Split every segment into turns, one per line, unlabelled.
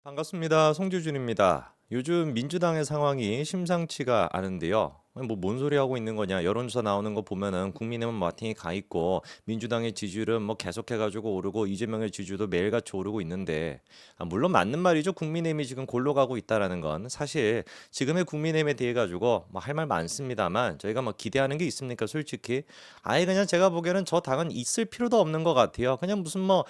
반갑습니다. 송주준입니다. 요즘 민주당의 상황이 심상치가 않은데요. 뭐 뭔 소리 하고 있는 거냐? 여론조사 나오는 거 보면은 국민의힘은 마팅이 가 있고 민주당의 지지율은 뭐 계속해가지고 오르고 이재명의 지지율도 매일같이 오르고 있는데 물론 맞는 말이죠. 국민의힘이 지금 골로 가고 있다라는 건 사실 지금의 국민의힘에 대해 가지고 뭐 할 말 많습니다만 저희가 뭐 기대하는 게 있습니까? 솔직히 아예 그냥 제가 보기에는 저 당은 있을 필요도 없는 것 같아요. 그냥 무슨 뭐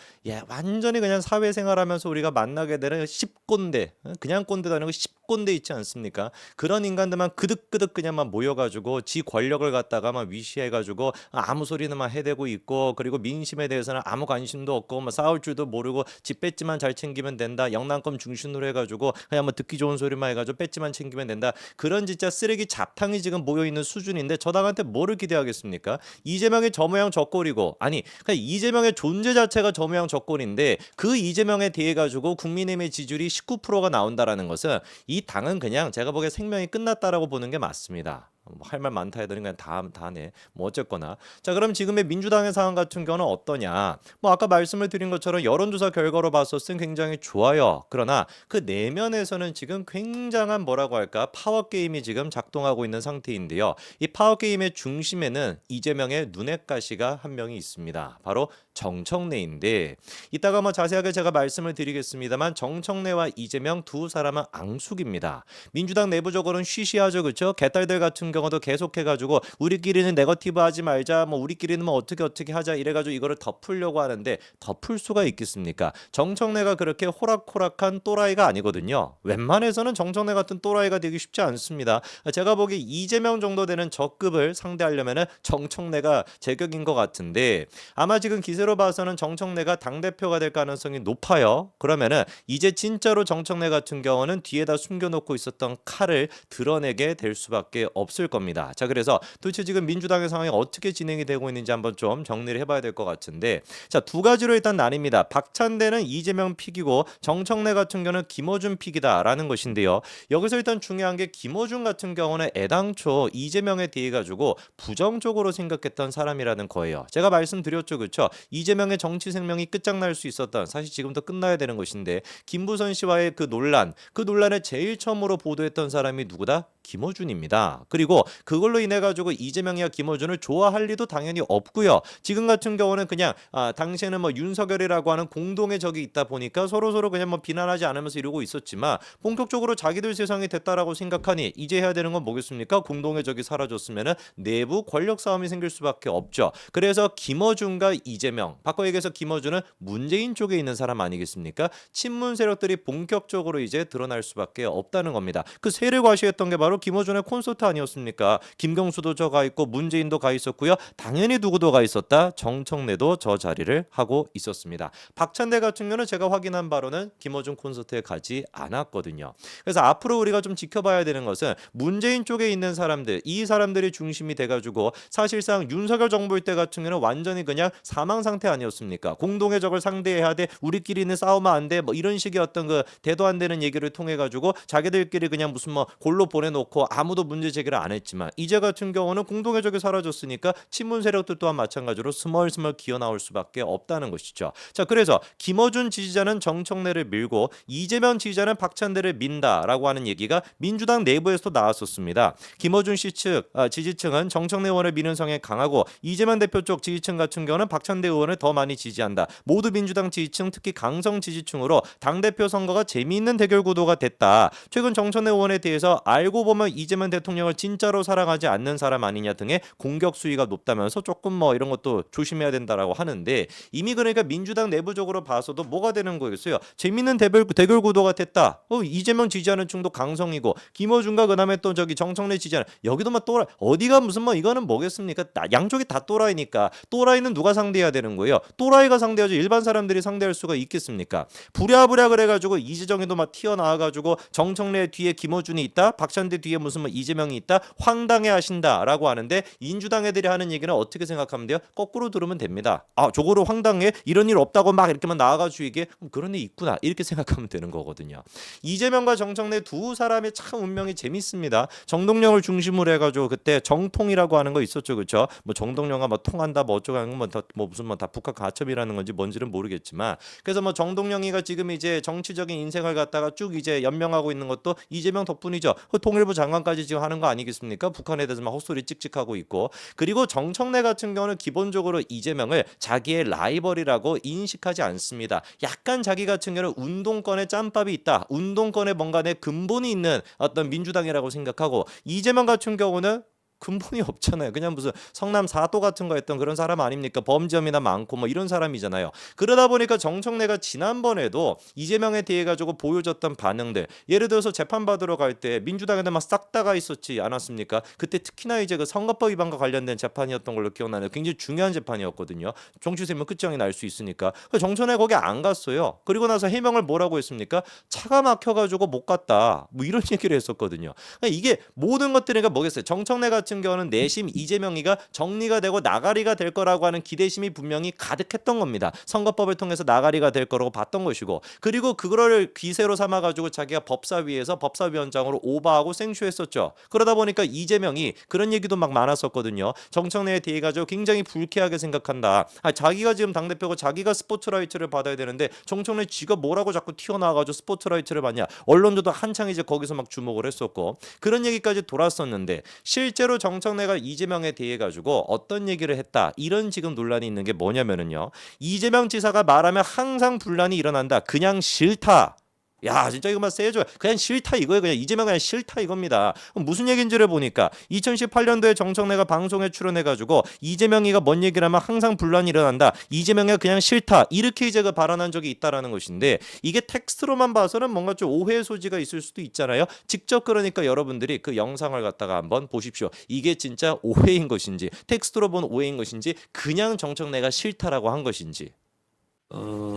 완전히 그냥 사회생활하면서 우리가 만나게 되는 10꼰대 그냥 꼰대도 아니고 10꼰대 있지 않습니까? 그런 인간들만 그득그득 그냥만 모여가지고 지 권력을 갖다가 막 위시해가지고 아무 소리는만 해대고 있고 그리고 민심에 대해서는 아무 관심도 없고 뭐 싸울 줄도 모르고 지 배지만 잘 챙기면 된다. 영남권 중심으로 해가지고 그냥 뭐 듣기 좋은 소리만 해가지고 배지만 챙기면 된다. 그런 진짜 쓰레기 잡탕이 지금 모여 있는 수준인데 저 당한테 뭐를 기대하겠습니까? 이재명의 저 모양 저 꼴이고 아니 그냥 이재명의 존재 자체가 저 모양 저 꼴인데 그 이재명에 대해 가지고 국민의힘의 지지율이 19%가 나온다라는 것은 이 당은 그냥 제가 보기에 생명이 끝났다라고 보는 게 맞습니다. 할 말 많다 해더니 그냥 다네. 뭐 어쨌거나. 자, 그럼 지금의 민주당의 상황 같은 경우는 어떠냐? 뭐 아까 말씀을 드린 것처럼 여론조사 결과로 봤을 땐 굉장히 좋아요. 그러나 그 내면에서는 지금 굉장한 뭐라고 할까? 파워 게임이 지금 작동하고 있는 상태인데요. 이 파워 게임의 중심에는 이재명의 눈엣 가시가 한 명이 있습니다. 바로 정청래인데 이따가 뭐 자세하게 제가 말씀을 드리겠습니다만 정청래와 이재명 두 사람은 앙숙입니다. 민주당 내부적으로는 쉬쉬하죠, 그렇죠? 개딸들 같은 경우도 계속해가지고 우리끼리는 네거티브 하지 말자, 뭐 우리끼리는 뭐 어떻게 하자 이래가지고 이거를 덮으려고 하는데 덮을 수가 있겠습니까? 정청래가 그렇게 호락호락한 또라이가 아니거든요. 웬만해서는 정청래 같은 또라이가 되기 쉽지 않습니다. 제가 보기 이재명 정도 되는 저급을 상대하려면은 정청래가 제격인 것 같은데 아마 지금 기세로 봐서는 정청래가 당대표가 될 가능성이 높아요. 그러면은 이제 진짜로 정청래 같은 경우는 뒤에다 숨겨놓고 있었던 칼을 드러내게 될 수밖에 없을 겁니다. 자, 그래서 도대체 지금 민주당의 상황이 어떻게 진행이 되고 있는지 한번 좀 정리를 해봐야 될 것 같은데 자, 두 가지로 일단 나뉩니다. 박찬대는 이재명 픽이고 정청래 같은 경우는 김어준 픽이다라는 것인데요. 여기서 일단 중요한 게 김어준 같은 경우는 애당초 이재명에 대해 가지고 부정적으로 생각했던 사람이라는 거예요. 제가 말씀드렸죠, 그렇죠? 이재명의 정치 생명이 끝장날 수 있었던 사실 지금도 끝나야 되는 것인데 김부선 씨와의 그 논란을 제일 처음으로 보도했던 사람이 누구다? 김어준입니다. 그리고 그걸로 인해 가지고 이재명이야 김어준을 좋아할 리도 당연히 없고요. 지금 같은 경우는 그냥 당시에는 뭐 윤석열이라고 하는 공동의 적이 있다 보니까 서로 그냥 뭐 비난하지 않으면서 이러고 있었지만 본격적으로 자기들 세상이 됐다라고 생각하니 이제 해야 되는 건 뭐겠습니까? 공동의 적이 사라졌으면은 내부 권력 싸움이 생길 수밖에 없죠. 그래서 김어준과 이재명, 바꿔 얘기해서 김어준은 문재인 쪽에 있는 사람 아니겠습니까? 친문 세력들이 본격적으로 이제 드러날 수밖에 없다는 겁니다. 그 세를 과시했던 게 바로 김어준의 콘서트 아니었습니까? 김경수도 저 가 있고 문재인도 가 있었고요. 당연히 누구도 가 있었다. 정청래도 저 자리를 하고 있었습니다. 박찬대 같은 경우는 제가 확인한 바로는 김어준 콘서트에 가지 않았거든요. 그래서 앞으로 우리가 좀 지켜봐야 되는 것은 문재인 쪽에 있는 사람들, 이 사람들이 중심이 돼가지고 사실상 윤석열 정부일 때 같은 경우는 완전히 그냥 사망 상태 아니었습니까? 공동의 적을 상대해야 돼. 우리끼리는 싸우면 안 돼. 뭐 이런 식의 어떤 그 대도 안 되는 얘기를 통해 가지고 자기들끼리 그냥 무슨 뭐 골로 보내놓고 아무도 문제 제기를 안 했지만 이제 같은 경우는 공동의 적이 사라졌으니까 친문 세력들 또한 마찬가지로 스멀스멀 기어 나올 수밖에 없다는 것이죠. 자, 그래서 김어준 지지자는 정청래를 밀고 이재명 지지자는 박찬대를 민다라고 하는 얘기가 민주당 내부에서도 나왔었습니다. 김어준 씨 측 지지층은 정청래 의원을 미는 성에 강하고 이재명 대표 쪽 지지층 같은 경우는 박찬대 의원을 더 많이 지지한다. 모두 민주당 지지층 특히 강성 지지층으로 당대표 선거가 재미있는 대결 구도가 됐다. 최근 정청래 의원에 대해서 알고 보면 이재명 대통령을 진짜로 사랑하지 않는 사람 아니냐 등의 공격 수위가 높다면서 조금 뭐 이런 것도 조심해야 된다라고 하는데 이미 그러니까 민주당 내부적으로 봐서도 뭐가 되는 거겠어요? 재미있는 대결 구도가 됐다. 이재명 지지하는 층도 강성이고 김어준과 그다음에 또 저기 정청래 지지하는 여기도 막 또라이 어디가 무슨 뭐 이거는 뭐겠습니까? 양쪽이 다 또라이니까 또라이는 누가 상대해야 되는 거예요? 또라이가 상대하죠. 일반 사람들이 상대할 수가 있겠습니까? 부랴부랴 그래가지고 이재정이도 막 튀어나와가지고 정청래 뒤에 김어준이 있다. 박찬대 정청래 뒤에 무슨 뭐 이재명이 있다 황당해 하신다라고 하는데 민주당 애들이 하는 얘기는 어떻게 생각하면 돼요? 거꾸로 들으면 됩니다. 아 저거로 황당해? 이런 일 없다고 막 이렇게만 나와가지고 이게 그런 일 있구나 이렇게 생각하면 되는 거거든요. 이재명과 정청래 두 사람의 참 운명이 재밌습니다. 정동영을 중심으로 해가지고 그때 정통이라고 하는 거 있었죠, 그렇죠? 뭐 정동영과 뭐 통한다, 뭐 어쩌고 하는 뭐 무슨 뭐 다 북한 가첩이라는 건지 뭔지는 모르겠지만, 그래서 뭐 정동영이가 지금 이제 정치적인 인생을 갖다가 쭉 이제 연명하고 있는 것도 이재명 덕분이죠. 그 통일부 장관까지 지금 하는 거 아니겠습니까? 북한에 대해서 막 헛소리 찍찍하고 있고, 그리고 정청래 같은 경우는 기본적으로 이재명을 자기의 라이벌이라고 인식하지 않습니다. 약간 자기 같은 경우는 운동권에 짬밥이 있다. 운동권에 뭔가 내 근본이 있는 어떤 민주당이라고 생각하고, 이재명 같은 경우는 근본이 없잖아요. 그냥 무슨 성남 사도 같은 거 했던 그런 사람 아닙니까? 범죄험이나 많고 뭐 이런 사람이잖아요. 그러다 보니까 정청래가 지난번에도 이재명에 대해 가지고 보여줬던 반응들, 예를 들어서 재판 받으러 갈 때 민주당에도 막 싹 다가 있었지 않았습니까? 그때 특히나 이제 그 선거법 위반과 관련된 재판이었던 걸로 기억나는 굉장히 중요한 재판이었거든요. 정치세면 끝장이 날 수 있으니까. 정청래 거기 안 갔어요. 그리고 나서 해명을 뭐라고 했습니까? 차가 막혀가지고 못 갔다. 뭐 이런 얘기를 했었거든요. 그러니까 이게 모든 것들이 뭐겠어요? 정청래 같은 경우는 내심 이재명이가 정리가 되고 나가리가 될 거라고 하는 기대심이 분명히 가득했던 겁니다. 선거법을 통해서 나가리가 될 거라고 봤던 것이고, 그리고 그거를 기세로 삼아가지고 자기가 법사위에서 법사위원장으로 오버하고 생쇼했었죠. 그러다 보니까 이재명이 그런 얘기도 막 많았었거든요. 정청래에 대해 가지고 굉장히 불쾌하게 생각한다. 자기가 지금 당대표고 자기가 스포트라이트를 받아야 되는데 정청래 지가 뭐라고 자꾸 튀어나와가지고 스포트라이트를 받냐. 언론들도 한창 이제 거기서 막 주목을 했었고, 그런 얘기까지 돌았었는데, 실제로 정청래가 이재명에 대해 가지고 어떤 얘기를 했다, 이런 지금 논란이 있는 게 뭐냐면은요, 이재명 지사가 말하면 항상 분란이 일어난다. 그냥 싫다. 야 진짜 이거 막 세죠. 그냥 싫다 이거예요. 그냥 이재명 그냥 싫다 이겁니다. 무슨 얘기인지를 보니까 2018년도에 정청래가 방송에 출연해가지고 이재명이가 뭔 얘기를 하면 항상 분란이 일어난다. 이재명이 그냥 싫다. 이렇게 이제 그 발언한 적이 있다라는 것인데, 이게 텍스트로만 봐서는 뭔가 좀 오해의 소지가 있을 수도 있잖아요. 직접 그러니까 여러분들이 그 영상을 갖다가 한번 보십시오. 이게 진짜 오해인 것인지, 텍스트로 본 오해인 것인지, 그냥 정청래가 싫다라고 한 것인지.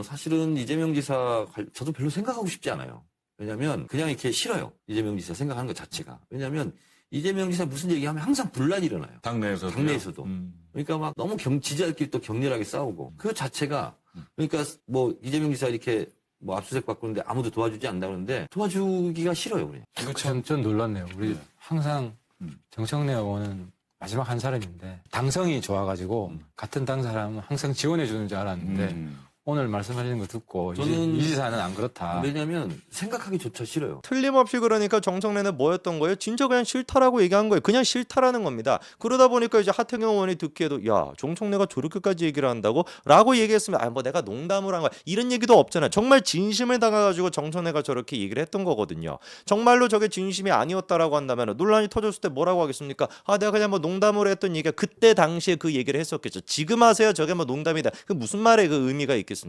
사실은 이재명 지사 저도 별로 생각하고 싶지 않아요. 왜냐면 그냥 이렇게 싫어요. 이재명 지사 생각하는 것 자체가. 왜냐면 이재명 지사 무슨 얘기하면 항상 분란이 일어나요. 당내에서도. 그러니까 막 너무 지지자들끼리 또 격렬하게 싸우고, 그 자체가, 그러니까 뭐 이재명 지사 이렇게 뭐 압수수색 받고 있는데 아무도 도와주지 않는다 그러는데 도와주기가 싫어요. 그냥.
이거 전 놀랐네요. 우리 항상 정청래 의원은 마지막 한 사람인데 당성이 좋아가지고 같은 당 사람은 항상 지원해 주는 줄 알았는데 오늘 말씀하시는 거 듣고
저는
이 지사는 안 그렇다.
왜냐면 생각하기조차 싫어요.
틀림없이 그러니까 정청래는 뭐였던 거예요? 진짜 그냥 싫다라고 얘기한 거예요. 그냥 싫다라는 겁니다. 그러다 보니까 이제 하태경 의원이 듣기에도 야 정청래가 저렇게까지 얘기를 한다고? 라고 얘기했으면 뭐 내가 농담을 한 거야. 이런 얘기도 없잖아요. 정말 진심을 담아가지고 정청래가 저렇게 얘기를 했던 거거든요. 정말로 저게 진심이 아니었다라고 한다면 논란이 터졌을 때 뭐라고 하겠습니까? 내가 그냥 뭐 농담으로 했던 얘기가, 그때 당시에 그 얘기를 했었겠죠. 지금 하세요 저게 뭐 농담이다. 그 무슨 말에 그 의미가 있겠습니까?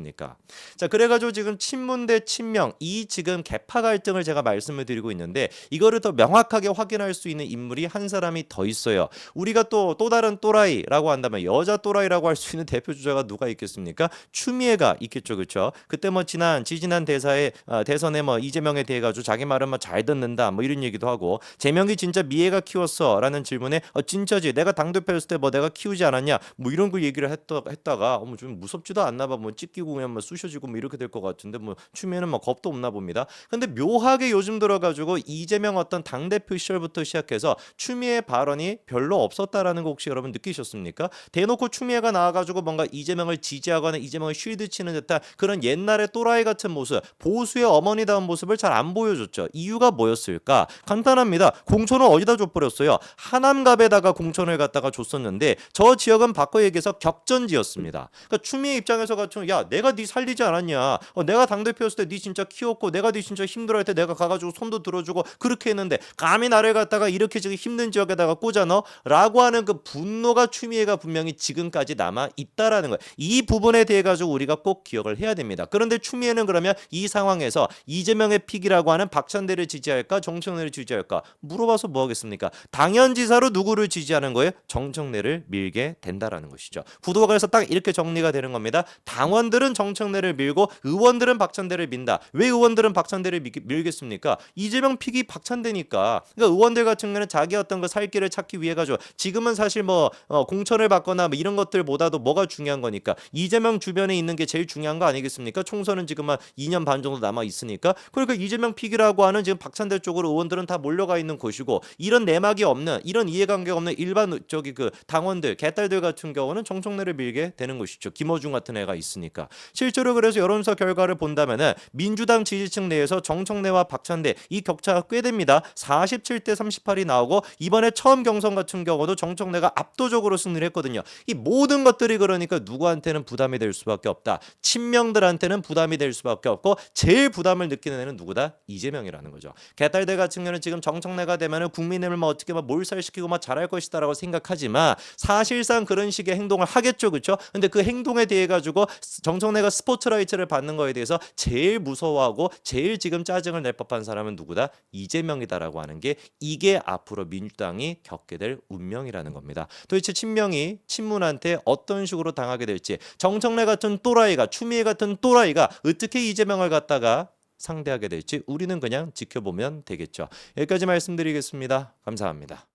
자 그래가지고 지금 친문 대 친명, 이 지금 계파 갈등을 제가 말씀을 드리고 있는데, 이거를 더 명확하게 확인할 수 있는 인물이 한 사람이 더 있어요. 우리가 또 다른 또라이라고 한다면 여자 또라이라고 할 수 있는 대표 주자가 누가 있겠습니까? 추미애가 있겠죠, 그렇죠? 그때 뭐 지난 대선에 뭐 이재명에 대해 가지고 자기 말은 뭐 잘 듣는다 뭐 이런 얘기도 하고, 재명이 진짜 미애가 키웠어라는 질문에 진짜지 내가 당대표였을 때 뭐 내가 키우지 않았냐 뭐 이런 거 얘기를 했다가 좀 무섭지도 않나 봐. 뭐 찢기고 그냥 뭐 쑤셔지고 뭐 이렇게 될 것 같은데, 뭐 추미애는 뭐 겁도 없나 봅니다. 근데 묘하게 요즘 들어가지고 이재명 어떤 당대표 시절부터 시작해서 추미애 발언이 별로 없었다라는 거 혹시 여러분 느끼셨습니까? 대놓고 추미애가 나와가지고 뭔가 이재명을 지지하거나 이재명을 쉴드 치는 듯한 그런 옛날의 또라이 같은 모습, 보수의 어머니다운 모습을 잘 안 보여줬죠. 이유가 뭐였을까? 간단합니다. 공천을 어디다 줘버렸어요? 하남갑에다가 공천을 갖다가 줬었는데, 저 지역은 바꿔 얘기해서 격전지였습니다. 그러니까 추미애 입장에서 같은 야 내가 네 살리지 않았냐, 내가 당대표였을 때 네 진짜 키웠고 내가 네 진짜 힘들어할 때 내가 가가지고 손도 들어주고 그렇게 했는데 감히 나를 갖다가 이렇게 지금 힘든 지역에다가 꽂아 넣어? 라고 하는 그 분노가 추미애가 분명히 지금까지 남아 있다라는 거예요. 이 부분에 대해 가지고 우리가 꼭 기억을 해야 됩니다. 그런데 추미애는 그러면 이 상황에서 이재명의 픽이라고 하는 박찬대를 지지할까 정청래를 지지할까 물어봐서 뭐 하겠습니까? 당연지사로 누구를 지지하는 거예요? 정청래를 밀게 된다라는 것이죠. 구도가 그래서 딱 이렇게 정리가 되는 겁니다. 당원 당원들은 정청래를 밀고 의원들은 박찬대를 민다. 왜 의원들은 박찬대를 밀겠습니까? 이재명 픽이 박찬대니까. 그러니까 의원들 같은 경우는 자기 어떤 그 살 길을 찾기 위해 가지고 지금은 사실 뭐 공천을 받거나 뭐 이런 것들보다도 뭐가 중요한 거니까 이재명 주변에 있는 게 제일 중요한 거 아니겠습니까? 총선은 지금 한 2년 반 정도 남아 있으니까. 그러니까 이재명 픽이라고 하는 지금 박찬대 쪽으로 의원들은 다 몰려가 있는 곳이고 이런 내막이 없는 이런 이해관계가 없는 일반 저기 그 당원들 개딸들 같은 경우는 정청래를 밀게 되는 것이죠. 김어준 같은 애가 있으니까. 실제로 그래서 여론조사 결과를 본다면은 민주당 지지층 내에서 정청래와 박찬대 이 격차가 꽤 됩니다. 47대 38이 나오고 이번에 처음 경선 같은 경우도 정청래가 압도적으로 승리를 했거든요. 이 모든 것들이 그러니까 누구한테는 부담이 될 수밖에 없다. 친명들한테는 부담이 될 수밖에 없고 제일 부담을 느끼는 애는 누구다? 이재명이라는 거죠. 개딸들 같은 경우는 지금 정청래가 되면은 국민의힘을 뭐 어떻게 막 몰살시키고 막 잘할 것이다라고 생각하지만 사실상 그런 식의 행동을 하겠죠, 그렇죠? 근데 그 행동에 대해 가지고 정청래가 스포트라이트를 받는 거에 대해서 제일 무서워하고 제일 지금 짜증을 낼 법한 사람은 누구다? 이재명이다라고 하는 게 이게 앞으로 민주당이 겪게 될 운명이라는 겁니다. 도대체 친명이 친문한테 어떤 식으로 당하게 될지 정청래 같은 또라이가 추미애 같은 또라이가 어떻게 이재명을 갖다가 상대하게 될지 우리는 그냥 지켜보면 되겠죠. 여기까지 말씀드리겠습니다. 감사합니다.